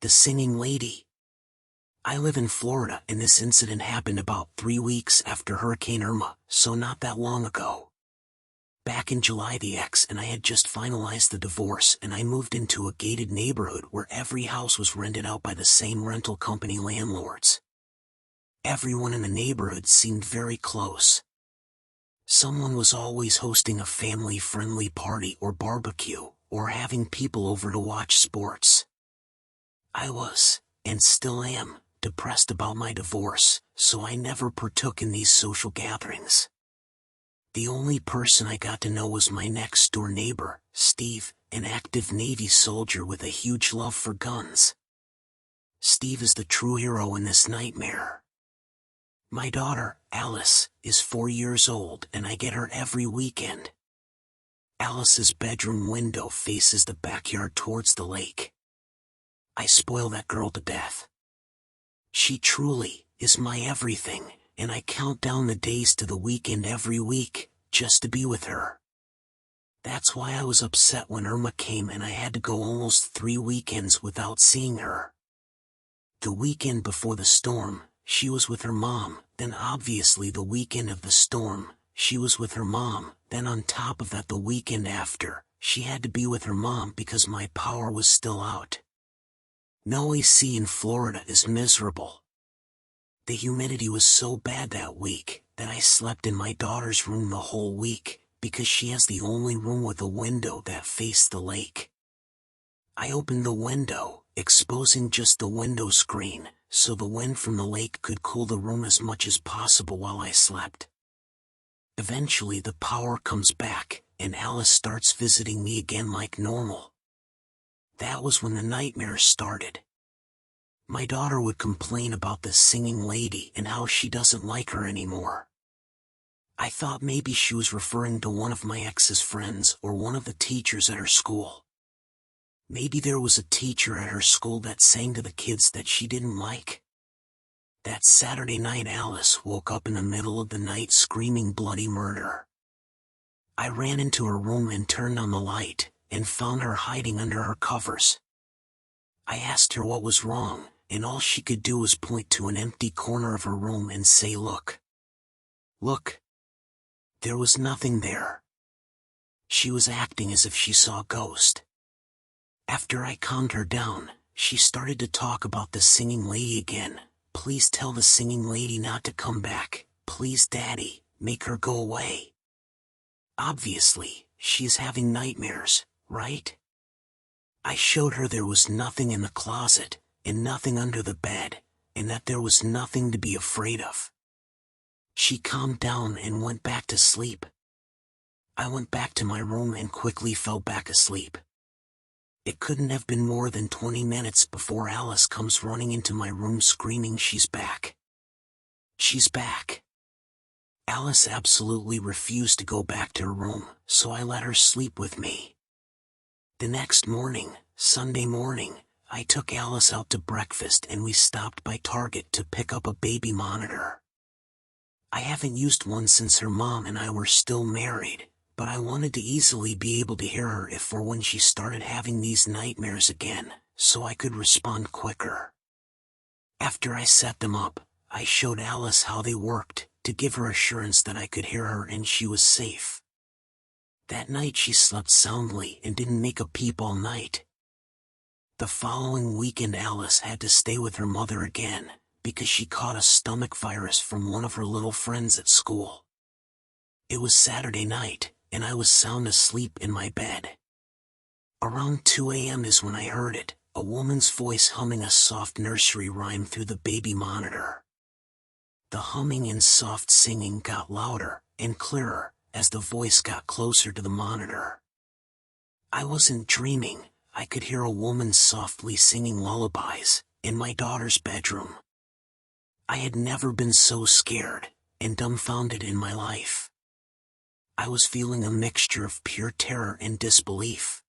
The singing lady. I live in Florida, and this incident happened about 3 weeks after Hurricane Irma, so not that long ago. Back in July, the ex and I had just finalized the divorce, and I moved into a gated neighborhood where every house was rented out by the same rental company landlords. Everyone in the neighborhood seemed very close. Someone was always hosting a family-friendly party or barbecue, or having people over to watch sports. I was, and still am, depressed about my divorce, so I never partook in these social gatherings. The only person I got to know was my next-door neighbor, Steve, an active Navy soldier with a huge love for guns. Steve is the true hero in this nightmare. My daughter, Alice, is 4 years old, and I get her every weekend. Alice's bedroom window faces the backyard towards the lake. I spoil that girl to death. She truly is my everything, and I count down the days to the weekend every week, just to be with her. That's why I was upset when Irma came and I had to go almost 3 weekends without seeing her. The weekend before the storm, she was with her mom, then obviously the weekend of the storm, she was with her mom, then on top of that the weekend after, she had to be with her mom because my power was still out. No AC in Florida is miserable. The humidity was so bad that week that I slept in my daughter's room the whole week because she has the only room with a window that faced the lake. I opened the window, exposing just the window screen, so the wind from the lake could cool the room as much as possible while I slept. Eventually the power comes back, and Alice starts visiting me again like normal. That was when the nightmares started. My daughter would complain about the singing lady and how she doesn't like her anymore. I thought maybe she was referring to one of my ex's friends or one of the teachers at her school. Maybe there was a teacher at her school that sang to the kids that she didn't like. That Saturday night Alice woke up in the middle of the night screaming bloody murder. I ran into her room and turned on the light, and found her hiding under her covers. I asked her what was wrong, and all she could do was point to an empty corner of her room and say, "Look. Look." There was nothing there. She was acting as if she saw a ghost. After I calmed her down, she started to talk about the singing lady again. "Please tell the singing lady not to come back. Please, Daddy, make her go away." Obviously, she's having nightmares, right? I showed her there was nothing in the closet, and nothing under the bed, and that there was nothing to be afraid of. She calmed down and went back to sleep. I went back to my room and quickly fell back asleep. It couldn't have been more than 20 minutes before Alice comes running into my room screaming she's back. She's back. Alice absolutely refused to go back to her room, so I let her sleep with me. The next morning, Sunday morning, I took Alice out to breakfast and we stopped by Target to pick up a baby monitor. I haven't used one since her mom and I were still married, but I wanted to easily be able to hear her if or when she started having these nightmares again, so I could respond quicker. After I set them up, I showed Alice how they worked, to give her assurance that I could hear her and she was safe. That night she slept soundly and didn't make a peep all night. The following weekend Alice had to stay with her mother again, because she caught a stomach virus from one of her little friends at school. It was Saturday night, and I was sound asleep in my bed. Around 2 a.m. is when I heard it, a woman's voice humming a soft nursery rhyme through the baby monitor. The humming and soft singing got louder and clearer as the voice got closer to the monitor. I wasn't dreaming. I could hear a woman softly singing lullabies in my daughter's bedroom. I had never been so scared and dumbfounded in my life. I was feeling a mixture of pure terror and disbelief.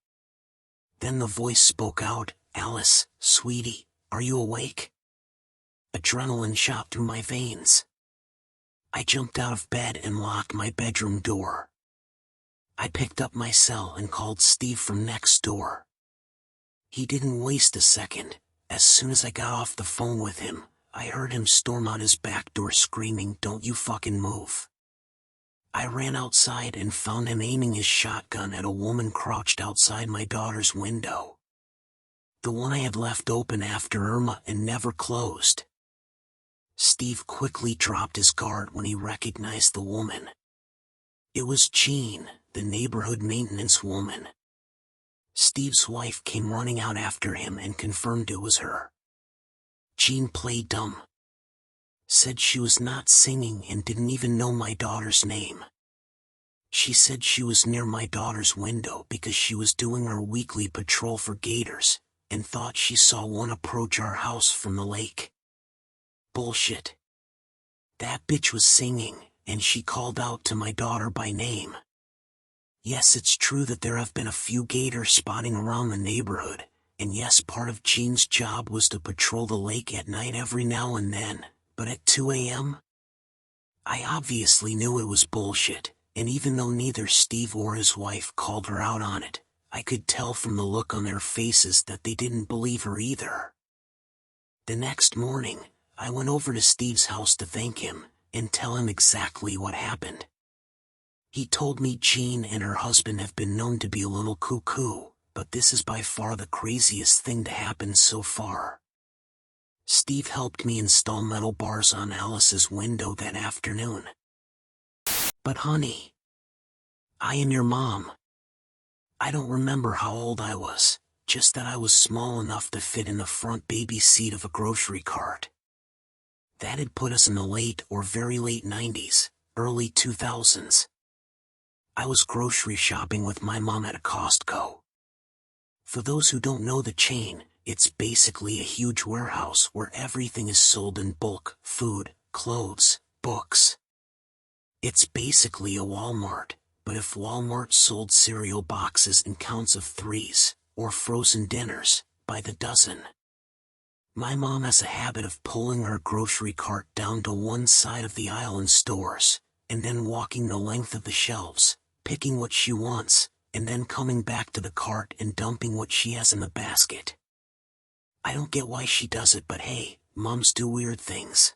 Then the voice spoke out, "Alice, sweetie, are you awake?" Adrenaline shot through my veins. I jumped out of bed and locked my bedroom door. I picked up my cell and called Steve from next door. He didn't waste a second, As soon as I got off the phone with him, I heard him storm out his back door screaming, "Don't you fucking move." I ran outside and found him aiming his shotgun at a woman crouched outside my daughter's window. The one I had left open after Irma and never closed. Steve quickly dropped his guard when he recognized the woman. It was Jean, the neighborhood maintenance woman. Steve's wife came running out after him and confirmed it was her. Jean played dumb. Said she was not singing and didn't even know my daughter's name. She said she was near my daughter's window because she was doing her weekly patrol for gators, and thought she saw one approach our house from the lake. Bullshit. That bitch was singing, and she called out to my daughter by name. Yes, it's true that there have been a few gators spotting around the neighborhood, and yes, part of Jean's job was to patrol the lake at night every now and then, but at 2 a.m.? I obviously knew it was bullshit, and even though neither Steve or his wife called her out on it, I could tell from the look on their faces that they didn't believe her either. The next morning, I went over to Steve's house to thank him and tell him exactly what happened. He told me Jean and her husband have been known to be a little cuckoo, but this is by far the craziest thing to happen so far. Steve helped me install metal bars on Alice's window that afternoon. But honey, I am your mom. I don't remember how old I was, just that I was small enough to fit in the front baby seat of a grocery cart. That had put us in the late or very late 90s, early 2000s. I was grocery shopping with my mom at a Costco. For those who don't know the chain, it's basically a huge warehouse where everything is sold in bulk: food, clothes, books. It's basically a Walmart, but if Walmart sold cereal boxes in counts of 3s, or frozen dinners, by the dozen. My mom has a habit of pulling her grocery cart down to one side of the aisle in stores, and then walking the length of the shelves, picking what she wants, and then coming back to the cart and dumping what she has in the basket. I don't get why she does it, but hey, moms do weird things.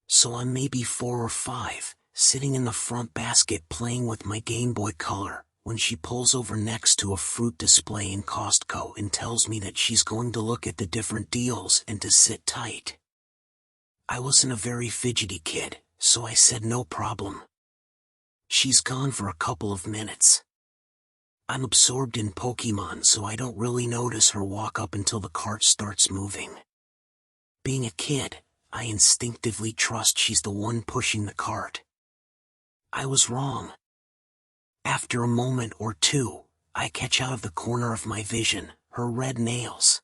So I'm maybe 4 or 5, sitting in the front basket playing with my Game Boy Color, when she pulls over next to a fruit display in Costco and tells me that she's going to look at the different deals and to sit tight. I wasn't a very fidgety kid, so I said no problem. She's gone for a couple of minutes. I'm absorbed in Pokemon, so I don't really notice her walk up until the cart starts moving. Being a kid, I instinctively trust she's the one pushing the cart. I was wrong. After a moment or two, I catch out of the corner of my vision her red nails.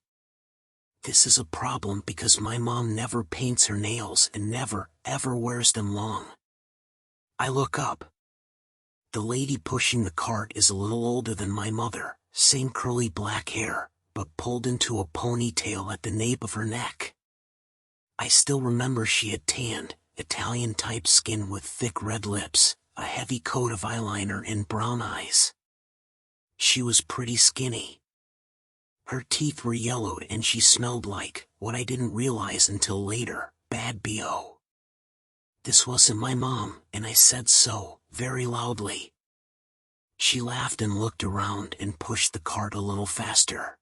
This is a problem because my mom never paints her nails and never, ever wears them long. I look up. The lady pushing the cart is a little older than my mother, same curly black hair, but pulled into a ponytail at the nape of her neck. I still remember she had tanned, Italian-type skin with thick red lips, a heavy coat of eyeliner and brown eyes. She was pretty skinny. Her teeth were yellowed and she smelled like, what I didn't realize until later, bad BO. This wasn't my mom, and I said so, very loudly. She laughed and looked around and pushed the cart a little faster.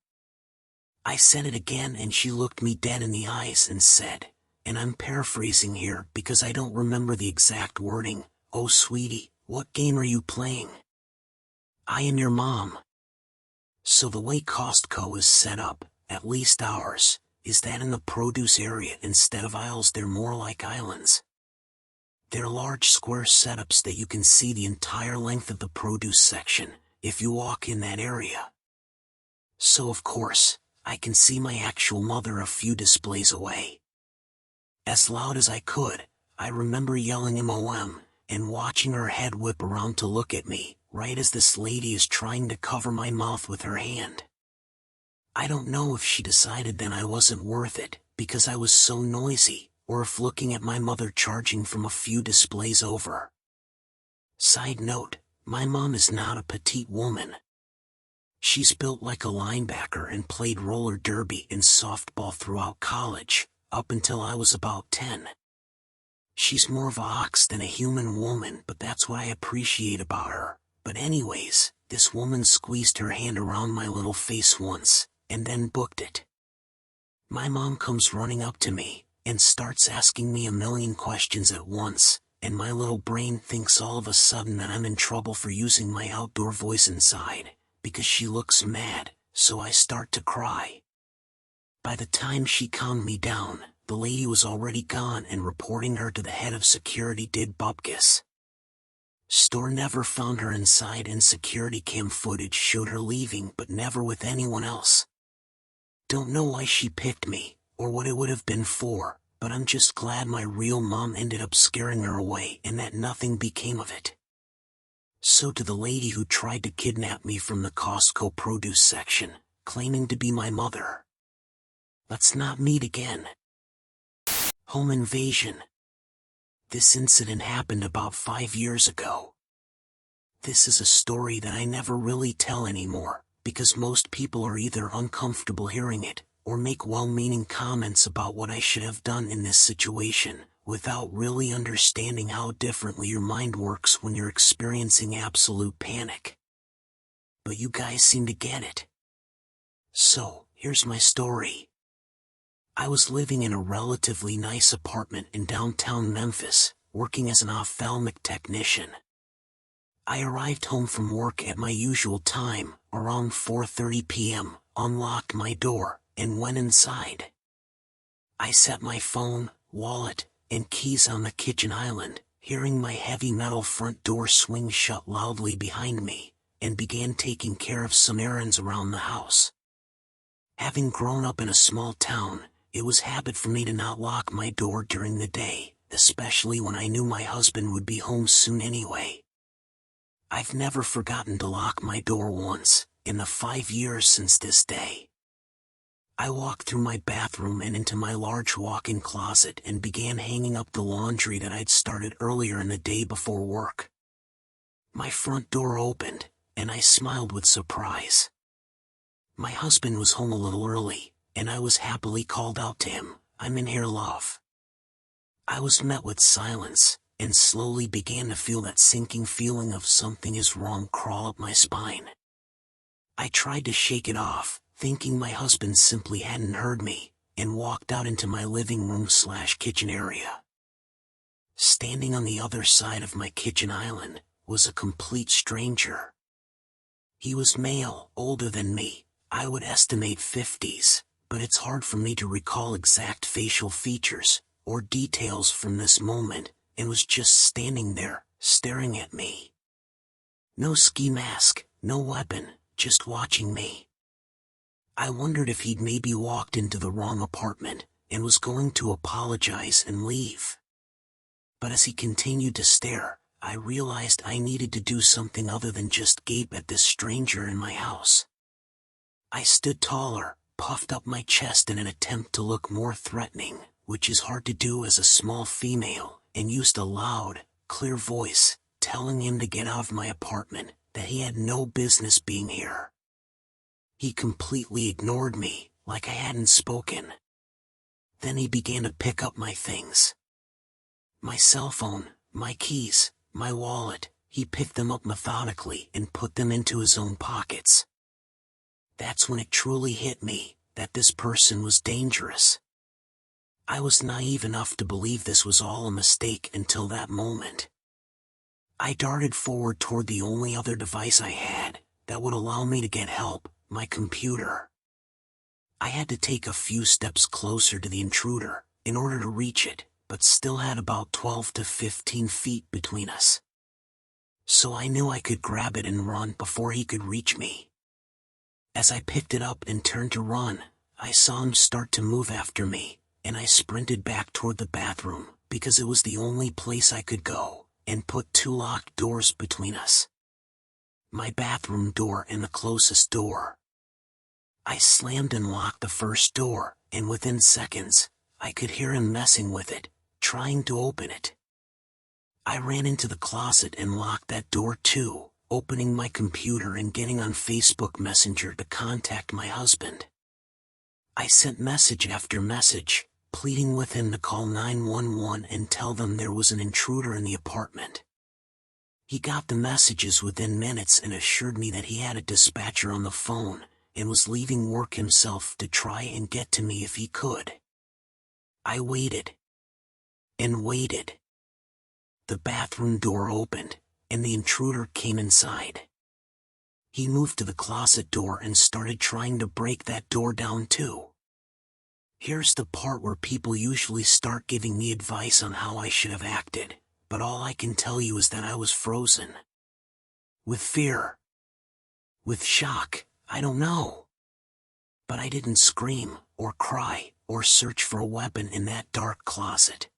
I said it again and she looked me dead in the eyes and said, and I'm paraphrasing here because I don't remember the exact wording, "Oh sweetie, what game are you playing? I am your mom." So the way Costco is set up, at least ours, is that in the produce area instead of aisles they're more like islands. They're large square setups that you can see the entire length of the produce section, if you walk in that area. So of course, I can see my actual mother a few displays away. As loud as I could, I remember yelling MOM, and watching her head whip around to look at me, right as this lady is trying to cover my mouth with her hand. I don't know if she decided then I wasn't worth it, because I was so noisy, or if looking at my mother charging from a few displays over. Side note, my mom is not a petite woman. She's built like a linebacker and played roller derby and softball throughout college, up until I was about 10. She's more of a ox than a human woman, but that's what I appreciate about her. But anyways, this woman squeezed her hand around my little face once, and then booked it. My mom comes running up to me, and starts asking me a million questions at once, and my little brain thinks all of a sudden that I'm in trouble for using my outdoor voice inside, because she looks mad, so I start to cry. By the time she calmed me down, the lady was already gone and reporting her to the head of security did bupkis. Store never found her inside and security cam footage showed her leaving but never with anyone else. Don't know why she picked me, or what it would have been for, but I'm just glad my real mom ended up scaring her away and that nothing became of it. So to the lady who tried to kidnap me from the Costco produce section, claiming to be my mother. Let's not meet again. Home invasion. This incident happened about 5 years ago. This is a story that I never really tell anymore, because most people are either uncomfortable hearing it, or make well-meaning comments about what I should have done in this situation, without really understanding how differently your mind works when you're experiencing absolute panic. But you guys seem to get it. So, here's my story. I was living in a relatively nice apartment in downtown Memphis, working as an ophthalmic technician. I arrived home from work at my usual time, around 4:30 p.m., unlocked my door, and went inside. I set my phone, wallet, and keys on the kitchen island, hearing my heavy metal front door swing shut loudly behind me, and began taking care of some errands around the house. Having grown up in a small town, it was habit for me to not lock my door during the day, especially when I knew my husband would be home soon anyway. I've never forgotten to lock my door once, in the 5 years since this day. I walked through my bathroom and into my large walk-in closet and began hanging up the laundry that I'd started earlier in the day before work. My front door opened, and I smiled with surprise. My husband was home a little early, and I was happily called out to him, "I'm in here, love." I was met with silence, and slowly began to feel that sinking feeling of something is wrong crawl up my spine. I tried to shake it off, thinking my husband simply hadn't heard me, and walked out into my living room/kitchen area. Standing on the other side of my kitchen island was a complete stranger. He was male, older than me, I would estimate 50s, but it's hard for me to recall exact facial features or details from this moment, and was just standing there, staring at me. No ski mask, no weapon, just watching me. I wondered if he'd maybe walked into the wrong apartment, and was going to apologize and leave. But as he continued to stare, I realized I needed to do something other than just gape at this stranger in my house. I stood taller, puffed up my chest in an attempt to look more threatening, which is hard to do as a small female, and used a loud, clear voice, telling him to get out of my apartment, that he had no business being here. He completely ignored me, like I hadn't spoken. Then he began to pick up my things. My cell phone, my keys, my wallet, he picked them up methodically and put them into his own pockets. That's when it truly hit me, that this person was dangerous. I was naive enough to believe this was all a mistake until that moment. I darted forward toward the only other device I had that would allow me to get help, my computer. I had to take a few steps closer to the intruder in order to reach it, but still had about 12 to 15 feet between us. So I knew I could grab it and run before he could reach me. As I picked it up and turned to run, I saw him start to move after me, and I sprinted back toward the bathroom, because it was the only place I could go, and put 2 locked doors between us. My bathroom door and the closest door. I slammed and locked the first door, and within seconds, I could hear him messing with it, trying to open it. I ran into the closet and locked that door too, opening my computer and getting on Facebook Messenger to contact my husband. I sent message after message, pleading with him to call 911 and tell them there was an intruder in the apartment. He got the messages within minutes and assured me that he had a dispatcher on the phone and was leaving work himself to try and get to me if he could. I waited and waited. The bathroom door opened, and the intruder came inside. He moved to the closet door and started trying to break that door down too. Here's the part where people usually start giving me advice on how I should have acted, but all I can tell you is that I was frozen. With fear. With shock, I don't know. But I didn't scream, or cry, or search for a weapon in that dark closet.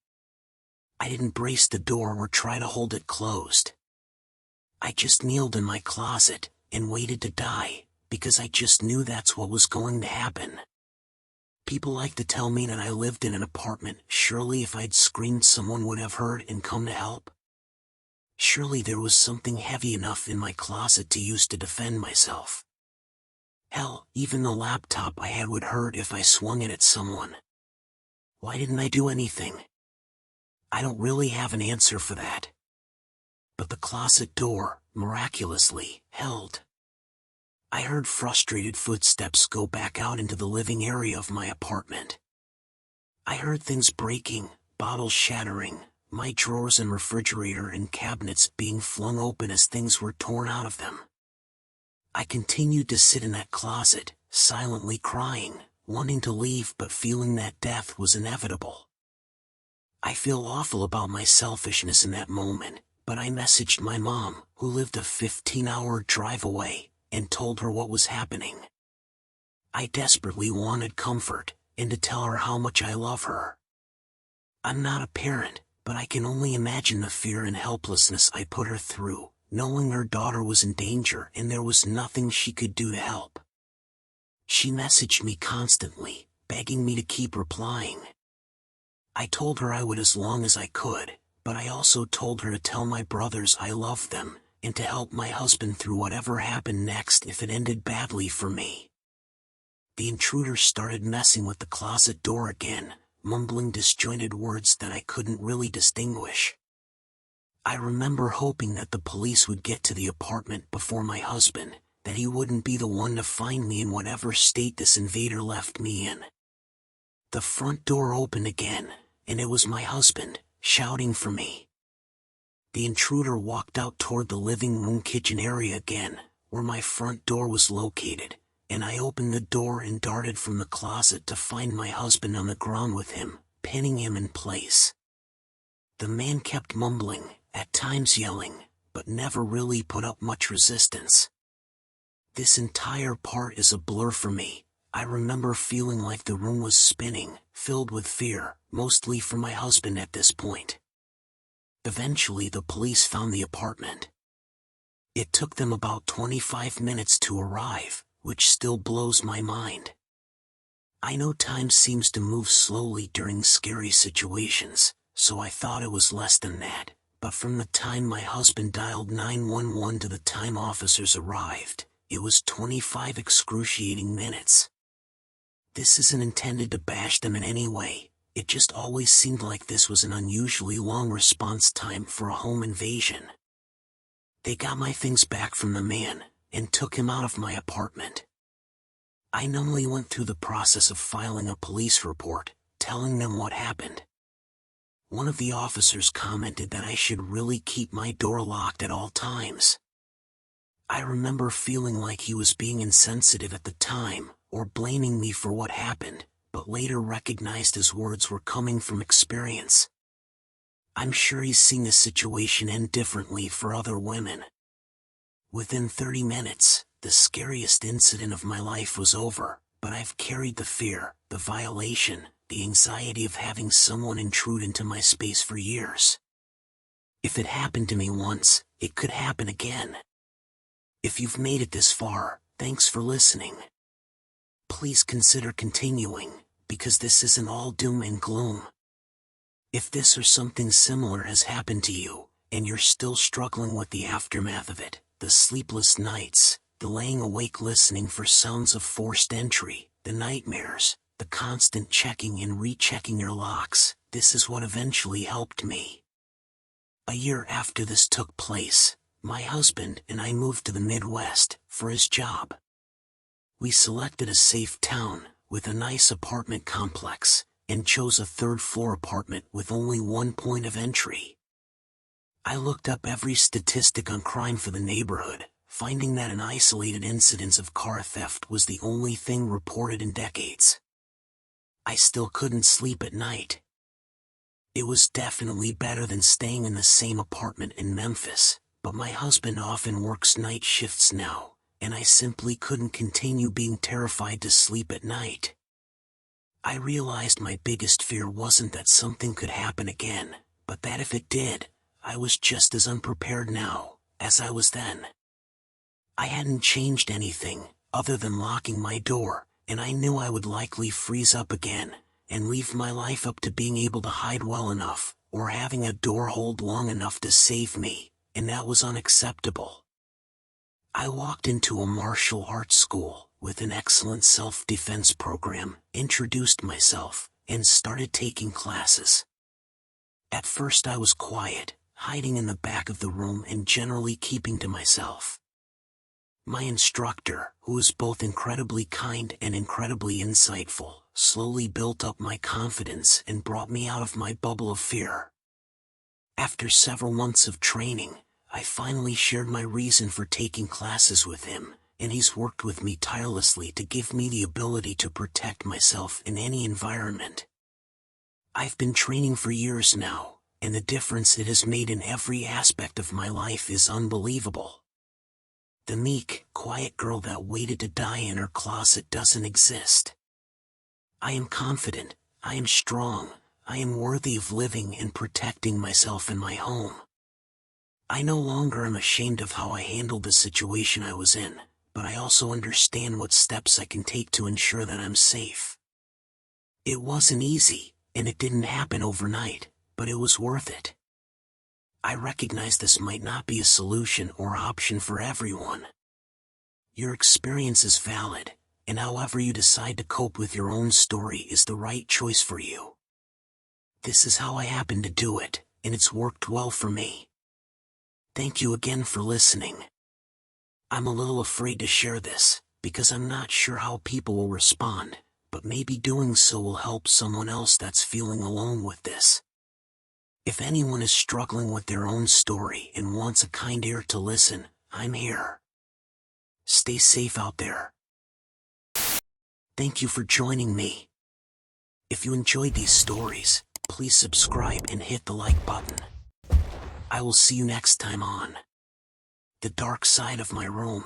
I didn't brace the door or try to hold it closed. I just kneeled in my closet and waited to die, because I just knew that's what was going to happen. People like to tell me that I lived in an apartment. Surely if I'd screamed someone would have heard and come to help. Surely there was something heavy enough in my closet to use to defend myself. Hell, even the laptop I had would hurt if I swung it at someone. Why didn't I do anything? I don't really have an answer for that. But the closet door, miraculously, held. I heard frustrated footsteps go back out into the living area of my apartment. I heard things breaking, bottles shattering, my drawers and refrigerator and cabinets being flung open as things were torn out of them. I continued to sit in that closet, silently crying, wanting to leave but feeling that death was inevitable. I feel awful about my selfishness in that moment, but I messaged my mom, who lived a 15-hour drive away, and told her what was happening. I desperately wanted comfort, and to tell her how much I love her. I'm not a parent, but I can only imagine the fear and helplessness I put her through, knowing her daughter was in danger and there was nothing she could do to help. She messaged me constantly, begging me to keep replying. I told her I would as long as I could, but I also told her to tell my brothers I loved them, and to help my husband through whatever happened next if it ended badly for me. The intruder started messing with the closet door again, mumbling disjointed words that I couldn't really distinguish. I remember hoping that the police would get to the apartment before my husband, that he wouldn't be the one to find me in whatever state this invader left me in. The front door opened again, and it was my husband, shouting for me. The intruder walked out toward the living room kitchen area again, where my front door was located, and I opened the door and darted from the closet to find my husband on the ground with him, pinning him in place. The man kept mumbling, at times yelling, but never really put up much resistance. This entire part is a blur for me. I remember feeling like the room was spinning, filled with fear, mostly for my husband at this point. Eventually the police found the apartment. It took them about 25 minutes to arrive, which still blows my mind. I know time seems to move slowly during scary situations, so I thought it was less than that, but from the time my husband dialed 911 to the time officers arrived, it was 25 excruciating minutes. This isn't intended to bash them in any way, it just always seemed like this was an unusually long response time for a home invasion. They got my things back from the man, and took him out of my apartment. I numbly went through the process of filing a police report, telling them what happened. One of the officers commented that I should really keep my door locked at all times. I remember feeling like he was being insensitive at the time, or blaming me for what happened, but later recognized his words were coming from experience. I'm sure he's seen the situation end differently for other women. Within 30 minutes, the scariest incident of my life was over, but I've carried the fear, the violation, the anxiety of having someone intrude into my space for years. If it happened to me once, it could happen again. If you've made it this far, thanks for listening. Please consider continuing, because this isn't all doom and gloom. If this or something similar has happened to you, and you're still struggling with the aftermath of it, The sleepless nights, the laying awake listening for sounds of forced entry, the nightmares, the constant checking and rechecking your locks, this is what eventually helped me. A year after this took place, my husband and I moved to the Midwest for his job. We selected a safe town with a nice apartment complex and chose a third-floor apartment with only one point of entry. I looked up every statistic on crime for the neighborhood, finding that an isolated incidence of car theft was the only thing reported in decades. I still couldn't sleep at night. It was definitely better than staying in the same apartment in Memphis, but my husband often works night shifts now, and I simply couldn't continue being terrified to sleep at night. I realized my biggest fear wasn't that something could happen again, but that if it did, I was just as unprepared now as I was then. I hadn't changed anything other than locking my door, and I knew I would likely freeze up again and leave my life up to being able to hide well enough or having a door hold long enough to save me, and that was unacceptable. I walked into a martial arts school with an excellent self-defense program, introduced myself, and started taking classes. At first I was quiet, hiding in the back of the room and generally keeping to myself. My instructor, who was both incredibly kind and incredibly insightful, slowly built up my confidence and brought me out of my bubble of fear. After several months of training, I finally shared my reason for taking classes with him, and he's worked with me tirelessly to give me the ability to protect myself in any environment. I've been training for years now, and the difference it has made in every aspect of my life is unbelievable. The meek, quiet girl that waited to die in her closet doesn't exist. I am confident, I am strong, I am worthy of living and protecting myself in my home. I no longer am ashamed of how I handled the situation I was in, but I also understand what steps I can take to ensure that I'm safe. It wasn't easy, and it didn't happen overnight, but it was worth it. I recognize this might not be a solution or option for everyone. Your experience is valid, and however you decide to cope with your own story is the right choice for you. This is how I happen to do it, and it's worked well for me. Thank you again for listening. I'm a little afraid to share this, because I'm not sure how people will respond, but maybe doing so will help someone else that's feeling alone with this. If anyone is struggling with their own story and wants a kind ear to listen, I'm here. Stay safe out there. Thank you for joining me. If you enjoyed these stories, please subscribe and hit the like button. I will see you next time on The Dark Side of My Room.